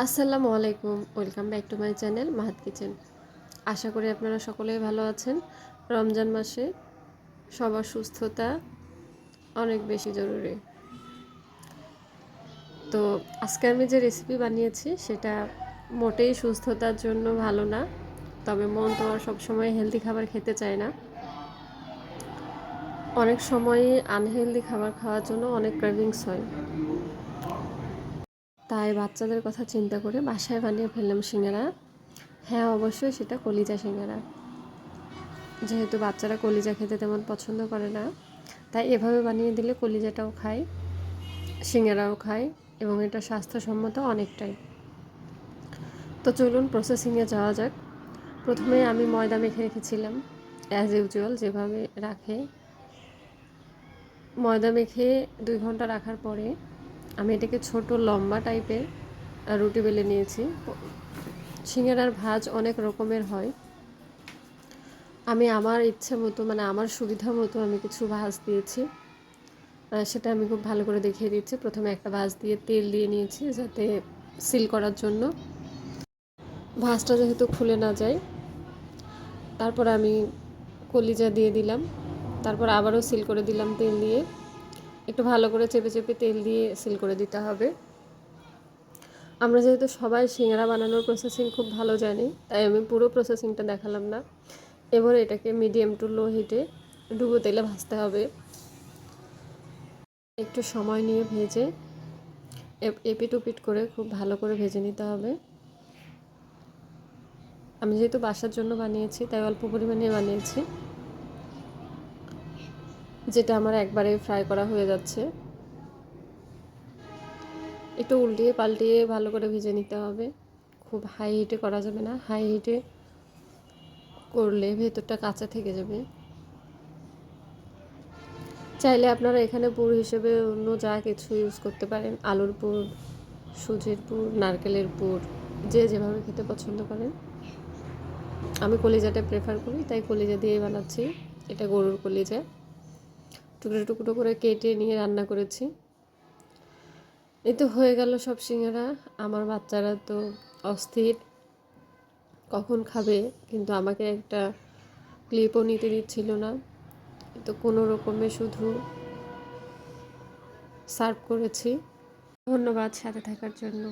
আসসালামু আলাইকুম, welcome back to my channel Mahat kitchen. আশা করি আপনারা সকলেই ভালো আছেন। রমজান মাসে সবার সুস্থতা অনেক বেশি জরুরি। তো আজকে আমি যে রেসিপি বানিয়েছি সেটা মোটেই সুস্থতার জন্য ভালো না, তবে মন তো আর সবসময় হেলদি খাবার খেতে চায় না। অনেক সময়ই আনহেলদি খাবার খাওয়ার জন্য অনেক ক্রেভিংস হয়। তাই বাচ্চাদের কথা চিন্তা করে বাসায় বানিয়ে ফেললাম সিঙ্গারা। হ্যাঁ, অবশ্যই সেটা কলিজা সিঙ্গারা। যেহেতু বাচ্চারা কলিজা খেতে তেমন পছন্দ করে না, তাই এভাবে বানিয়ে দিলে কলিজাটাও খায়, সিঙ্গারাও খায় এবং এটা স্বাস্থ্যসম্মত অনেকটাই। তো চলুন প্রসেসিংয়ে যাওয়া যাক। প্রথমে আমি ময়দা মেখে রেখেছিলাম, অ্যাজ ইউজুয়াল যেভাবে রাখে। ময়দা মেখে 2 ঘন্টা রাখার পরে আমি এটাকে ছোট লম্বা টাইপের রুটি বেলে নিয়েছি। সিঙ্গারার ভাঁজ অনেক রকমের হয়। আমি আমার ইচ্ছে মতো, মানে আমার সুবিধা মতো আমি কিছু ভাঁজ দিয়েছি। সেটা আমি খুব ভালো করে দেখিয়ে দিচ্ছি। প্রথমে একটা ভাঁজ দিয়ে তেল দিয়ে নিয়েছি যাতে সিল করার জন্য, ভাঁজটা যেহেতু খুলে না যায়। তারপর আমি কলিজা দিয়ে দিলাম, তারপর আবারও সিল করে দিলাম তেল দিয়ে। একটু ভালো করে চেপে চেপে তেল দিয়ে সিল করে দিতে হবে। আমরা যেহেতু সবাই সিঙ্গারা বানানোর প্রসেসিং খুব ভালো জানি, তাই আমি পুরো প্রসেসিংটা দেখালাম না। এবার এটাকে মিডিয়াম টু লো হিটে ডুবো তেলে ভাজতে হবে। একটু সময় নিয়ে ভেজে এপিট ওপিট করে খুব ভালো করে ভেজে নিতে হবে। আমি যেহেতু বাসার জন্য বানিয়েছি তাই অল্প পরিমাণে বানিয়েছি, যেটা আমার একবারে ফ্রাই করা হয়ে যাচ্ছে। একটু উল্টিয়ে পাল্টিয়ে ভালো করে ভেজে নিতে হবে। খুব হাই হিটে করা যাবে না, হাই হিটে করলে ভেতরটা কাঁচা থেকে যাবে। চাইলে আপনারা এখানে পুর হিসেবে অন্য যা কিছু ইউজ করতে পারেন, আলুর পুর, সুজির পুর, নারকেলের পুর, যে যেভাবে খেতে পছন্দ করেন। আমি কলিজাটা প্রেফার করি তাই কলিজা দিয়েই বানাচ্ছি। এটা গরুর কলিজা, টুকরো টুকরো করে কেটে নিয়ে রান্না করেছি। এই তো হয়ে গেল সব সিঙ্গারা। আমার বাচ্চারা তো অস্থির কখন খাবে, কিন্তু আমাকে একটা ক্লিপও নিতে দিচ্ছিল না। তো কোনো রকমে শুধু সার্ভ করেছি। ধন্যবাদ সাথে থাকার জন্য।